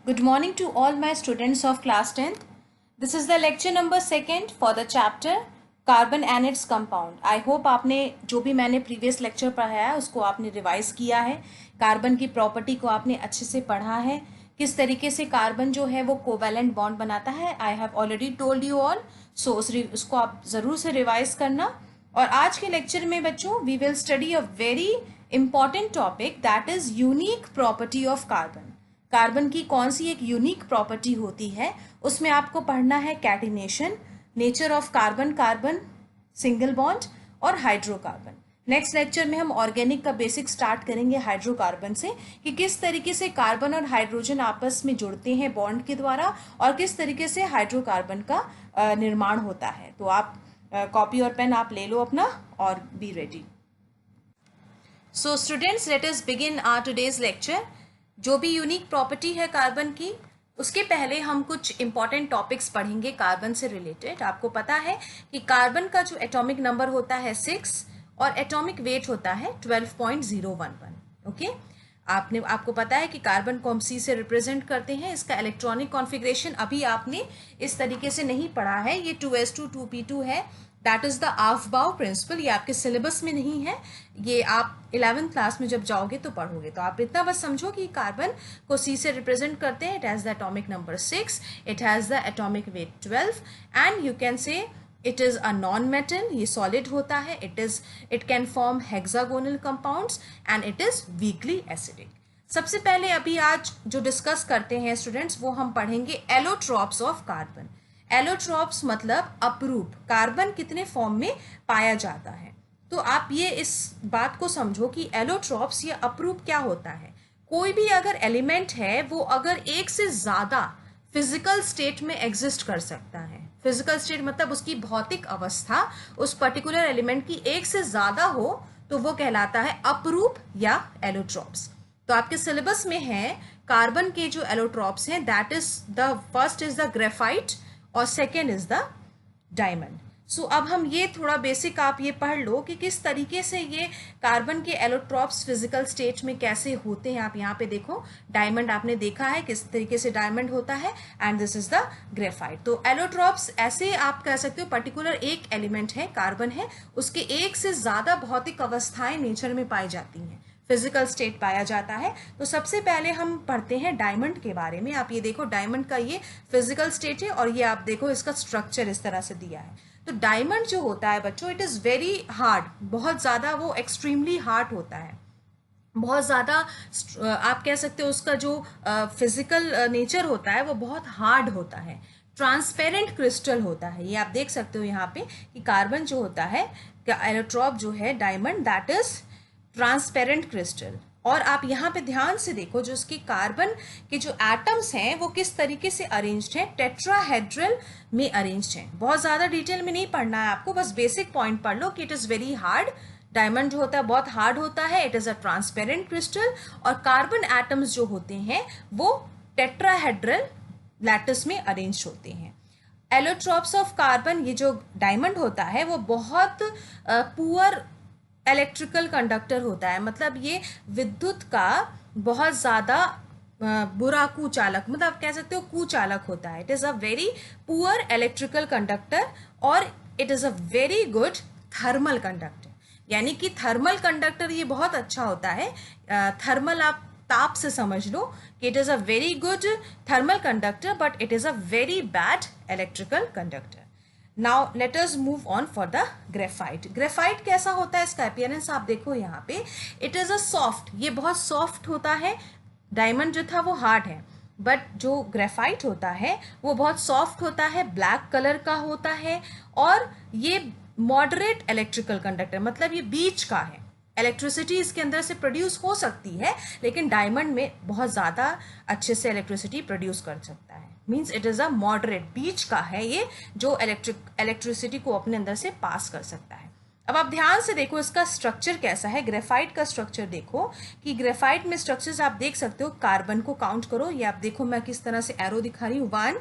Good morning to all my students of class 10th. This is the lecture number 2nd for the chapter Carbon and its compound. I hope आपने जो भी मैंने previous lecture पढ़ाया है उसको आपने revise किया है, कार्बन की प्रॉपर्टी को आपने अच्छे से पढ़ा है, किस तरीके से कार्बन जो है वो कोवैलेंट बॉन्ड बनाता है. I have already told you all, so उसको आप ज़रूर से रिवाइज करना. और आज के लेक्चर में बच्चों we will study a very important topic that is unique property of carbon. Carbon की कौन सी एक यूनिक प्रॉपर्टी होती है, उसमें आपको पढ़ना है catenation, nature of carbon, carbon single bond और हाइड्रोकार्बन. नेक्स्ट लेक्चर में हम ऑर्गेनिक का बेसिक स्टार्ट करेंगे हाइड्रोकार्बन से, कि किस तरीके से कार्बन और हाइड्रोजन आपस में जुड़ते हैं बॉन्ड के द्वारा और किस तरीके से हाइड्रोकार्बन का निर्माण होता है. तो आप कॉपी और पेन आप ले लो अपना और be ready. So students, let us begin our today's lecture. जो भी यूनिक प्रॉपर्टी है कार्बन की, उसके पहले हम कुछ इंपॉर्टेंट टॉपिक्स पढ़ेंगे कार्बन से रिलेटेड. आपको पता है कि कार्बन का जो एटॉमिक नंबर होता है 6 और एटॉमिक वेट होता है 12.011. ओके, आपको पता है कि कार्बन को हम C से रिप्रेजेंट करते हैं. इसका इलेक्ट्रॉनिक कॉन्फ़िगरेशन अभी आपने इस तरीके से नहीं पढ़ा है. ये 2s2 2p2 है. That is the Aufbau principle. ये आपके सिलेबस में नहीं है, ये आप 11th क्लास में जब जाओगे तो पढ़ोगे. तो आप इतना बस समझो कि कार्बन को C से रिप्रेजेंट करते हैं. It has the atomic number 6, it has the atomic weight 12 and you can से it is a non metal. ये सॉलिड होता है. It can form hexagonal compounds and it is weakly acidic. सबसे पहले अभी आज जो डिस्कस करते हैं स्टूडेंट्स, वो हम पढ़ेंगे एलोट्रॉप्स ऑफ कार्बन. एलोट्रॉप्स मतलब अपरूप. कार्बन कितने फॉर्म में पाया जाता है, तो आप ये इस बात को समझो कि एलोट्रॉप्स या अपरूप क्या होता है. कोई भी अगर एलिमेंट है वो अगर एक से ज़्यादा फिजिकल स्टेट में एग्जिस्ट कर सकता है. फिजिकल स्टेट मतलब उसकी भौतिक अवस्था उस पर्टिकुलर एलिमेंट की एक से ज़्यादा हो तो वो कहलाता है अपरूप या एलोट्रॉप्स. तो आपके सिलेबस में है कार्बन के जो एलोट्रॉप्स हैं, that is the first is the graphite और सेकेंड इज द डायमंड. सो अब हम ये थोड़ा बेसिक आप ये पढ़ लो कि किस तरीके से ये कार्बन के एलोट्रॉप्स फिजिकल स्टेट में कैसे होते हैं. आप यहाँ पे देखो, डायमंड आपने देखा है किस तरीके से डायमंड होता है and this is the graphite. तो एलोट्रॉप्स ऐसे आप कह सकते हो पर्टिकुलर एक एलिमेंट है, कार्बन है, उसके एक से ज़्यादा भौतिक अवस्थाएं नेचर में पाई जाती हैं, फिजिकल स्टेट पाया जाता है. तो सबसे पहले हम पढ़ते हैं डायमंड के बारे में. आप ये देखो, डायमंड का ये फिजिकल स्टेट है और ये आप देखो इसका स्ट्रक्चर इस तरह से दिया है. तो डायमंड जो होता है बच्चों, इट इज़ वेरी हार्ड, बहुत ज़्यादा वो एक्सट्रीमली हार्ड होता है, बहुत ज़्यादा आप कह सकते हो उसका जो फिजिकल नेचर होता है वो बहुत हार्ड होता है. ट्रांसपेरेंट क्रिस्टल होता है. ये आप देख सकते हो यहाँ पे कि कार्बन जो होता है, एलोट्रॉप जो है diamond, that is transparent crystal. और आप यहाँ पे ध्यान से देखो जो उसकी कार्बन के जो एटम्स हैं वो किस तरीके से अरेंज्ड हैं, टेट्राहेड्रल में अरेंज्ड हैं. बहुत ज़्यादा डिटेल में नहीं पढ़ना है आपको, बस बेसिक पॉइंट पढ़ लो कि it is very hard. Diamond जो होता है बहुत हार्ड होता है. It is a transparent crystal और कार्बन एटम्स जो होते हैं वो टेट्राहेड्रल लैटिस में अरेंज होते हैं. एलोट्रॉप्स ऑफ कार्बन, ये जो डायमंड होता है वो बहुत पुअर इलेक्ट्रिकल कंडक्टर होता है. मतलब ये विद्युत का बहुत ज़्यादा बुरा कुचालक, मतलब आप कह सकते हो कुचालक होता है. It is a very poor electrical conductor और it is a very good thermal conductor. यानी कि थर्मल कंडक्टर ये बहुत अच्छा होता है. थर्मल आप ताप से समझ लो कि it is a very good thermal conductor but it is a very bad electrical conductor. Now let us move on for the graphite. Graphite कैसा होता है, इसका अपीयरेंस आप देखो यहाँ पे. इट इज़ अ सॉफ्ट, ये बहुत सॉफ्ट होता है. डायमंड जो था वो हार्ड है, बट जो ग्रेफाइट होता है वो बहुत सॉफ्ट होता है, ब्लैक कलर का होता है और ये मॉडरेट इलेक्ट्रिकल कंडक्टर, मतलब ये बीच का है. इलेक्ट्रिसिटी इसके अंदर से प्रोड्यूस हो सकती है लेकिन डायमंड में बहुत ज़्यादा अच्छे से इलेक्ट्रिसिटी प्रोड्यूस कर सकता है. Means it is a moderate, बीच का है ये, जो इलेक्ट्रिसिटी को अपने अंदर से पास कर सकता है. अब आप ध्यान से देखो इसका स्ट्रक्चर कैसा है. ग्रेफाइट का स्ट्रक्चर देखो कि ग्रेफाइट में स्ट्रक्चर्स आप देख सकते हो. कार्बन को काउंट करो, ये आप देखो मैं किस तरह से एरो दिखा रही हूँ. 1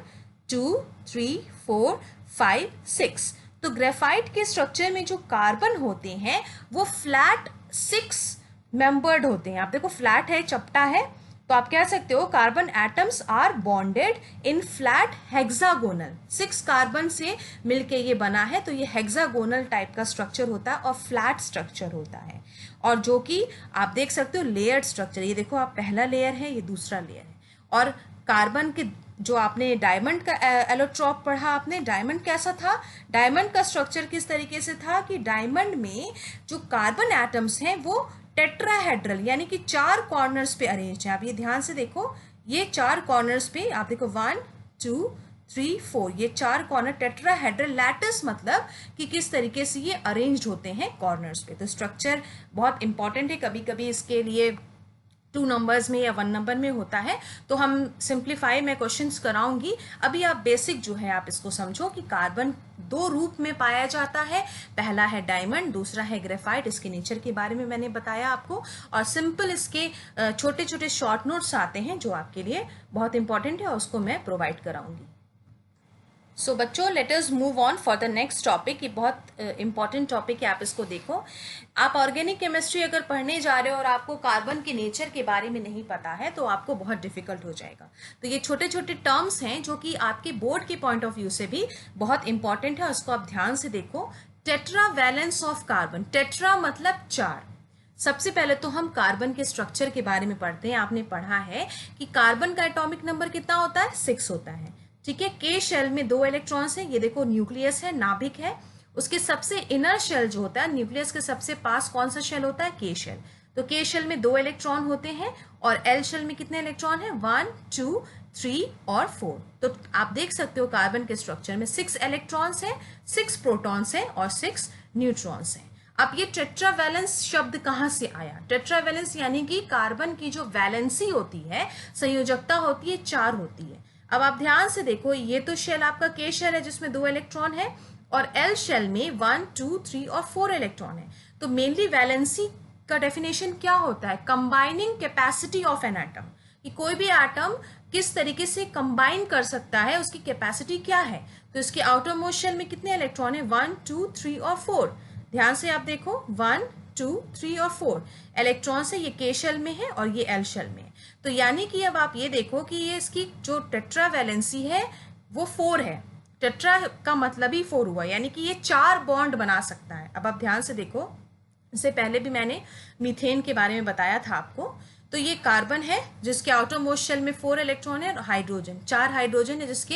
2 3 4 5 6. तो ग्रेफाइट के स्ट्रक्चर में जो कार्बन होते हैं वो फ्लैट 6 मेंबर्ड होते हैं. आप देखो फ्लैट है, चपटा है, तो आप कह सकते हो carbon atoms are bonded in flat hexagonal, 6 carbon से मिलके ये बना है, तो ये हेक्सागोनल टाइप का स्ट्रक्चर होता है और फ्लैट स्ट्रक्चर होता है, और जो कि आप देख सकते हो लेयर्ड स्ट्रक्चर, ये देखो आप पहला लेयर है, ये दूसरा लेयर है। और कार्बन के जो आपने डायमंड का एलोट्रॉप पढ़ा, आपने डायमंड कैसा था, डायमंड का स्ट्रक्चर किस तरीके से था कि डायमंड में जो कार्बन एटम्स हैं वो टेट्राहेड्रल यानी कि 4 कॉर्नर्स पे अरेंज है। आप ये ध्यान से देखो, ये 4 कॉर्नर्स पे आप देखो 1 2 3 4, ये 4 कॉर्नर टेट्राहेड्रल, लैटिस मतलब कि किस तरीके से ये अरेंज्ड होते हैं कॉर्नर्स पे। तो स्ट्रक्चर बहुत इंपॉर्टेंट है, कभी कभी इसके लिए 2 नंबर्स में या 1 नंबर में होता है, तो हम सिंप्लीफाई में क्वेश्चंस कराऊंगी। अभी आप बेसिक जो है आप इसको समझो कि कार्बन 2 रूप में पाया जाता है, पहला है डायमंड, दूसरा है ग्रेफाइट। इसके नेचर के बारे में मैंने बताया आपको, और सिंपल इसके छोटे छोटे शॉर्ट नोट्स आते हैं जो आपके लिए बहुत इंपॉर्टेंट है और उसको मैं प्रोवाइड कराऊंगी। सो बच्चों, let us move on for the next topic. ये बहुत इंपॉर्टेंट टॉपिक है, आप इसको देखो। आप ऑर्गेनिक केमिस्ट्री अगर पढ़ने जा रहे हो और आपको कार्बन के नेचर के बारे में नहीं पता है तो आपको बहुत डिफिकल्ट हो जाएगा। तो ये छोटे छोटे टर्म्स हैं जो कि आपके बोर्ड के पॉइंट ऑफ व्यू से भी बहुत इंपॉर्टेंट है, उसको आप ध्यान से देखो। Tetra valence of carbon, tetra मतलब 4। सबसे पहले तो हम कार्बन के स्ट्रक्चर के बारे में पढ़ते हैं। आपने पढ़ा है कि कार्बन का एटॉमिक नंबर कितना होता है, 6 होता है, ठीक है। के शेल में 2 इलेक्ट्रॉन्स हैं, ये देखो न्यूक्लियस है, नाभिक है। उसके सबसे इनर शेल जो होता है, न्यूक्लियस के सबसे पास कौन सा शेल होता है, के शेल। तो के शेल में 2 इलेक्ट्रॉन होते हैं, और एल शेल में कितने इलेक्ट्रॉन हैं, 1 2 3 और 4। तो आप देख सकते हो कार्बन के स्ट्रक्चर में 6 इलेक्ट्रॉन्स हैं, 6 प्रोटॉन्स हैं और 6 न्यूट्रॉन्स हैं। अब ये टेट्रावैलेंस शब्द कहाँ से आया, टेट्रावैलेंस यानी कि कार्बन की जो वैलेंसी होती है, संयोजकता होती है, 4 होती है। अब आप ध्यान से देखो, ये तो शेल आपका के शेल है जिसमें 2 इलेक्ट्रॉन है, और एल शेल में 1 2 3 और 4 इलेक्ट्रॉन है। तो मेनली वैलेंसी का डेफिनेशन क्या होता है, combining capacity of an atom, कि कोई भी एटम किस तरीके से कंबाइन कर सकता है, उसकी कैपेसिटी क्या है। तो इसके आउटर मोस्ट शेल में कितने इलेक्ट्रॉन है, 1 2 3 और 4। ध्यान से आप देखो 1 2 3 और 4 इलेक्ट्रॉन से, ये के शेल में है और ये एल शेल में है। तो यानी कि अब आप ये देखो कि ये इसकी जो टेट्रा वैलेंसी है वो 4 है। टेट्रा का मतलब ही 4 हुआ, यानी कि ये 4 बॉन्ड बना सकता है। अब आप ध्यान से देखो, इससे पहले भी मैंने मीथेन के बारे में बताया था आपको। तो ये कार्बन है जिसके आउटर मोस्ट शेल में 4 इलेक्ट्रॉन है, और हाइड्रोजन 4 हाइड्रोजन है जिसके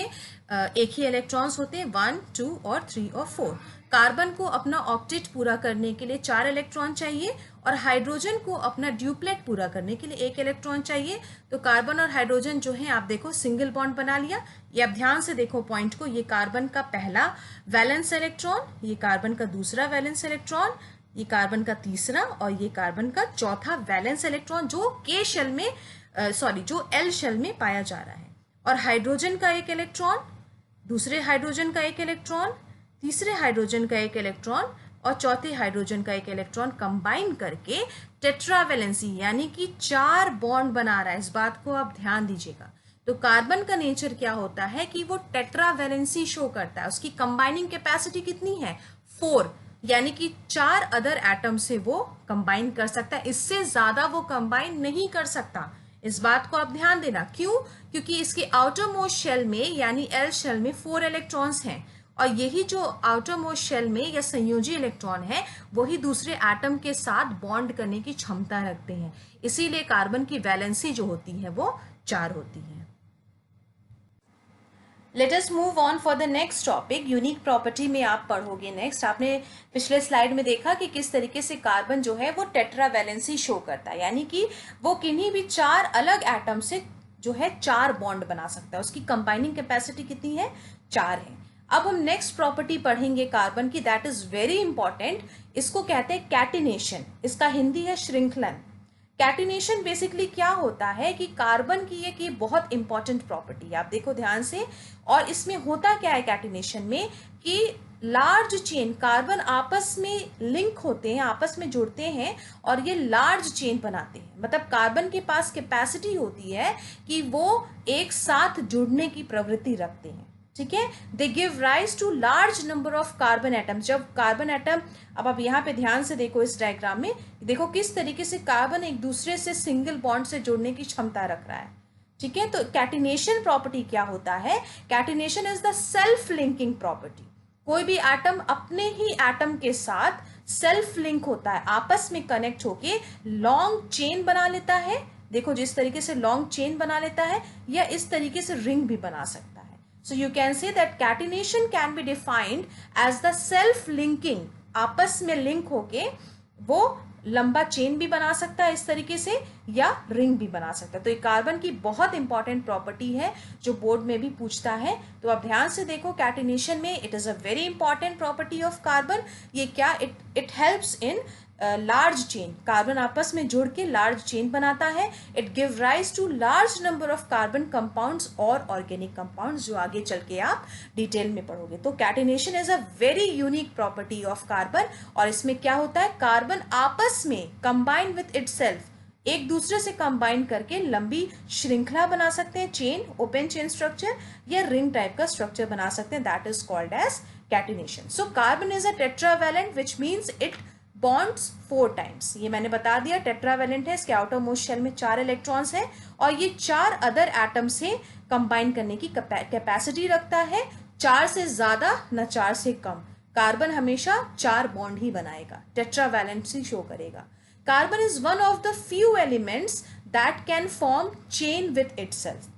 एक ही इलेक्ट्रॉन्स होते हैं, 1 2 और 3 और 4। कार्बन को अपना ऑक्टेट पूरा करने के लिए 4 इलेक्ट्रॉन चाहिए, और हाइड्रोजन को अपना ड्यूप्लेट पूरा करने के लिए 1 इलेक्ट्रॉन चाहिए। तो कार्बन और हाइड्रोजन जो है आप देखो सिंगल बॉन्ड बना लिया। ये आप ध्यान से देखो पॉइंट को, ये कार्बन का पहला वैलेंस इलेक्ट्रॉन, ये कार्बन का दूसरा वैलेंस इलेक्ट्रॉन, ये कार्बन का तीसरा, और ये कार्बन का चौथा वैलेंस इलेक्ट्रॉन जो के शेल में जो एल शेल में पाया जा रहा है। और हाइड्रोजन का 1 इलेक्ट्रॉन, दूसरे हाइड्रोजन का 1 इलेक्ट्रॉन, तीसरे हाइड्रोजन का 1 इलेक्ट्रॉन और चौथे हाइड्रोजन का 1 इलेक्ट्रॉन कंबाइन करके टेट्रावैलेंसी यानी कि 4 बॉन्ड बना रहा है। इस बात को आप ध्यान दीजिएगा। तो कार्बन का नेचर क्या होता है कि वो टेट्रावैलेंसी शो करता है। उसकी कंबाइनिंग कैपेसिटी कितनी है, 4, यानी कि 4 अदर एटम से वो कंबाइन कर सकता है, इससे ज्यादा वो कंबाइन नहीं कर सकता। इस बात को आप ध्यान देना। क्यों? क्योंकि इसके आउटर मोस्ट शेल में यानी एल शेल में 4 इलेक्ट्रॉन्स हैं, और यही जो आउटर मोस्ट शेल में या संयोजी इलेक्ट्रॉन है वही दूसरे एटम के साथ बॉन्ड करने की क्षमता रखते हैं। इसीलिए कार्बन की वैलेंसी जो होती है वो 4 होती है। Let us move on for the next topic. Unique property में आप पढ़ोगे नेक्स्ट। आपने पिछले स्लाइड में देखा कि किस तरीके से कार्बन जो है वो टेट्रा वैलेंसी शो करता है, यानी कि वो किन्हीं भी 4 अलग एटम से जो है 4 बॉन्ड बना सकता है। उसकी कंबाइनिंग कैपेसिटी कितनी है, 4 है। अब हम नेक्स्ट प्रॉपर्टी पढ़ेंगे कार्बन की, दैट इज वेरी इंपॉर्टेंट। इसको कहते हैं कैटिनेशन, इसका हिंदी है श्रृंखलन। कैटिनेशन बेसिकली क्या होता है कि कार्बन की एक ये बहुत इंपॉर्टेंट प्रॉपर्टी है, आप देखो ध्यान से। और इसमें होता क्या है कैटिनेशन में कि लार्ज चेन कार्बन आपस में लिंक होते हैं, आपस में जुड़ते हैं और ये लार्ज चेन बनाते हैं। मतलब कार्बन के पास कैपेसिटी होती है कि वो एक साथ जुड़ने की प्रवृत्ति रखते हैं, ठीक है। They give rise to large number of carbon atoms. जब कार्बन एटम, अब आप यहाँ पे ध्यान से देखो इस डायग्राम में, देखो किस तरीके से कार्बन एक दूसरे से सिंगल बॉन्ड से जुड़ने की क्षमता रख रहा है। ठीक है, तो कैटिनेशन प्रॉपर्टी क्या होता है? Catenation is the self linking property. कोई भी एटम अपने ही एटम के साथ सेल्फ लिंक होता है, आपस में कनेक्ट होके लॉन्ग चेन बना लेता है। देखो जिस तरीके से लॉन्ग चेन बना लेता है, या इस तरीके से रिंग भी बना सकता है। So you can say that catenation can be defined as the self linking, आपस में लिंक होके वो लंबा चेन भी बना सकता है इस तरीके से, या रिंग भी बना सकता है। तो ये कार्बन की बहुत इंपॉर्टेंट प्रॉपर्टी है जो बोर्ड में भी पूछता है। तो आप ध्यान से देखो कैटिनेशन में, it is a very important property of carbon. ये क्या, it helps in large chain, carbon आपस में जुड़ के लार्ज चेन बनाता है। It give rise to large number of carbon compounds और ऑर्गेनिक कंपाउंड्स, जो आगे चल के आप डिटेल में पढ़ोगे। तो catenation is a very unique property of carbon. और इसमें क्या होता है, कार्बन आपस में कंबाइन विथ इटसेल्फ, एक दूसरे से कंबाइन करके लंबी श्रृंखला बना सकते हैं, चेन, ओपन चेन स्ट्रक्चर, या रिंग टाइप का स्ट्रक्चर बना सकते हैं। That is called as catenation. So carbon is a tetravalent which means it bonds 4 times. ये मैंने बता दिया, टेट्रावैलेंट है, इसके आउटर मोस्ट शेल में 4 इलेक्ट्रॉन्स हैं, और ये 4 अदर एटम से कंबाइन करने की कैपेसिटी रखता है। 4 से ज्यादा न 4 से कम, कार्बन हमेशा 4 बॉन्ड ही बनाएगा, टेट्रावैलेंसी शो करेगा। Carbon is one of the few elements that can form chain with itself.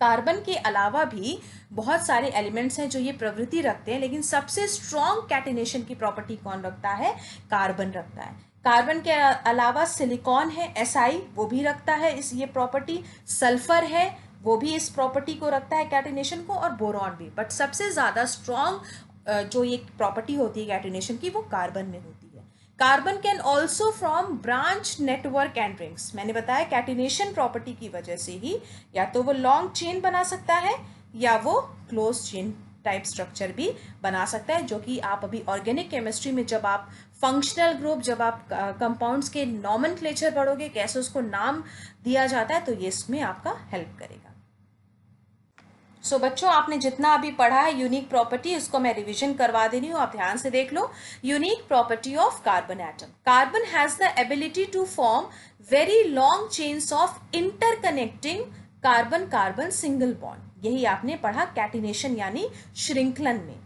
Carbon के अलावा भी बहुत सारे एलिमेंट्स हैं जो ये प्रवृत्ति रखते हैं, लेकिन सबसे स्ट्रॉन्ग कैटिनेशन की प्रॉपर्टी कौन रखता है? कार्बन रखता है। कार्बन के अलावा सिलिकॉन है, SI, वो भी रखता है ये प्रॉपर्टी। सल्फर है, वो भी इस प्रॉपर्टी को रखता है कैटिनेशन को, और बोरॉन भी। बट सबसे ज़्यादा स्ट्रॉन्ग जो ये प्रॉपर्टी होती है कैटिनेशन की, वो कार्बन में होती है। Carbon can also from branch network and rings. मैंने बताया कैटिनेशन प्रॉपर्टी की वजह से ही या तो वो लॉन्ग चेन बना सकता है, या वो क्लोज चेन टाइप स्ट्रक्चर भी बना सकता है, जो कि आप अभी ऑर्गेनिक केमिस्ट्री में जब आप फंक्शनल ग्रुप, जब आप कंपाउंड्स के नॉमेनक्लेचर पढ़ोगे, कैसे उसको नाम दिया जाता है, तो ये इसमें आपका हेल्प करेगा। सो बच्चों, आपने जितना अभी पढ़ा है यूनिक प्रॉपर्टी, उसको मैं रिवीजन करवा दे रही हूँ, आप ध्यान से देख लो। Unique property of carbon atom, carbon has the ability to form very long chains of interconnecting carbon carbon single bond. यही आपने पढ़ा कैटिनेशन यानी श्रृंखलन में।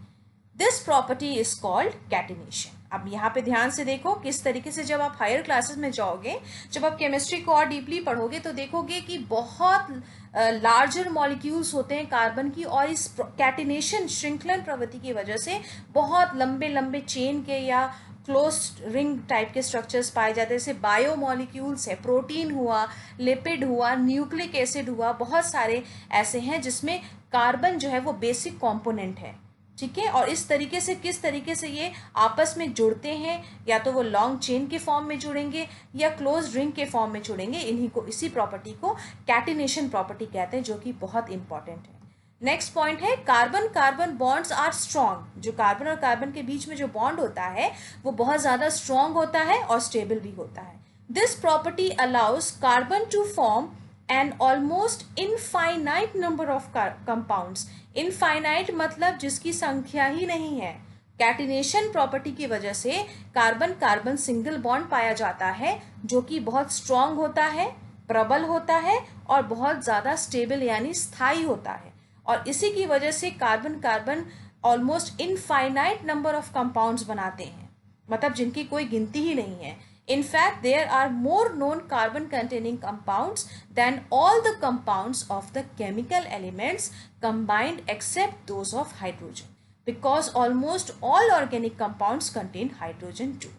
This property is called catenation. अब यहाँ पे ध्यान से देखो किस तरीके से जब आप हायर क्लासेस में जाओगे, जब आप केमिस्ट्री को और डीपली पढ़ोगे, तो देखोगे कि बहुत लार्जर मॉलिक्यूल्स होते हैं कार्बन की, और इस कैटिनेशन श्रृंखलन प्रवृत्ति की वजह से बहुत लंबे लंबे चेन के या क्लोज रिंग टाइप के स्ट्रक्चर्स पाए जाते हैं। जैसे बायोमॉलिक्यूल्स है, प्रोटीन हुआ, लिपिड हुआ, न्यूक्लिक एसिड हुआ, बहुत सारे ऐसे हैं जिसमें कार्बन जो है वो बेसिक कॉम्पोनेंट है। ठीक है, और इस तरीके से किस तरीके से ये आपस में जुड़ते हैं, या तो वो लॉन्ग चेन के फॉर्म में जुड़ेंगे या क्लोज रिंग के फॉर्म में जुड़ेंगे। इन्हीं को, इसी प्रॉपर्टी को कैटिनेशन प्रॉपर्टी कहते हैं, जो कि बहुत इंपॉर्टेंट है। नेक्स्ट पॉइंट है carbon carbon bonds are strong. जो कार्बन और कार्बन के बीच में जो बॉन्ड होता है वो बहुत ज़्यादा स्ट्रॉन्ग होता है और स्टेबल भी होता है। This property allows carbon to form an almost infinite number of compounds. Infinite मतलब जिसकी संख्या ही नहीं है। कैटिनेशन प्रॉपर्टी की वजह से कार्बन कार्बन सिंगल बॉन्ड पाया जाता है, जो कि बहुत स्ट्रॉन्ग होता है, प्रबल होता है, और बहुत ज़्यादा स्टेबल यानी स्थायी होता है। और इसी की वजह से carbon carbon almost infinite number of compounds बनाते हैं, मतलब जिनकी कोई गिनती ही नहीं है। In fact, there are more known carbon containing compounds than all the compounds of the chemical elements combined except those of hydrogen, because almost all organic compounds contain hydrogen too.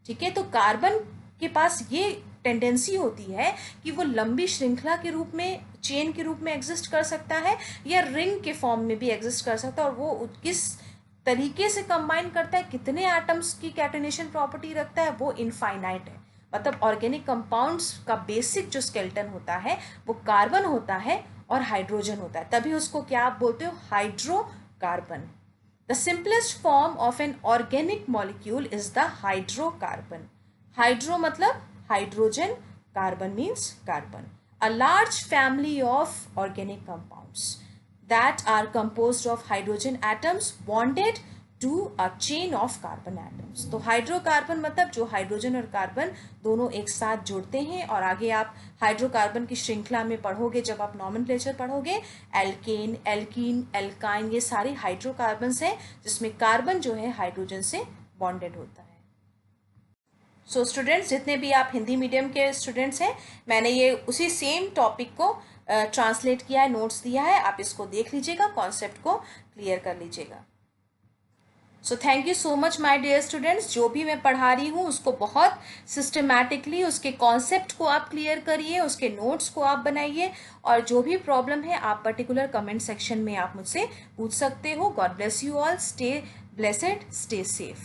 ठीक है, तो कार्बन के पास ये tendency होती है कि वो लंबी श्रृंखला के रूप में, चेन के रूप में एग्जिस्ट कर सकता है, या रिंग के फॉर्म में भी एग्जिस्ट कर सकता है। और वो किस तरीके से कंबाइन करता है, कितने एटम्स की कैटिनेशन प्रॉपर्टी रखता है, वो इनफाइनाइट है। मतलब ऑर्गेनिक कंपाउंड्स का बेसिक जो स्केलेटन होता है वो कार्बन होता है और हाइड्रोजन होता है, तभी उसको क्या आप बोलते हो, hydrocarbon. The simplest form of an organic molecule is the hydrocarbon. Hydro मतलब hydrogen, carbon means carbon. A large family of organic compounds. that are composed of hydrogen atoms bonded to a chain of carbon atoms. तो hydrocarbon मतलब जो hydrogen और carbon दोनों एक साथ जुड़ते हैं, और आगे आप हाइड्रोकार्बन की श्रृंखला में पढ़ोगे जब आप नॉमेनक्लेचर पढ़ोगे, एल्केन, एल्कीन, एल्काइन, ये सारी हाइड्रोकार्बन्स हैं जिसमें कार्बन जो है हाइड्रोजन से बॉन्डेड होता है. सो स्टूडेंट्स, जितने भी आप हिंदी मीडियम के स्टूडेंट्स हैं, मैंने ये उसी सेम टॉपिक को ट्रांसलेट किया है, नोट्स दिया है, आप इसको देख लीजिएगा, कॉन्सेप्ट को क्लियर कर लीजिएगा. So thank you so much my dear students. जो भी मैं पढ़ा रही हूँ उसको बहुत सिस्टमैटिकली उसके कॉन्सेप्ट को आप क्लियर करिए, उसके नोट्स को आप बनाइए, और जो भी प्रॉब्लम है आप पर्टिकुलर कमेंट सेक्शन में आप मुझसे पूछ सकते हो. God bless you all. Stay blessed, stay safe.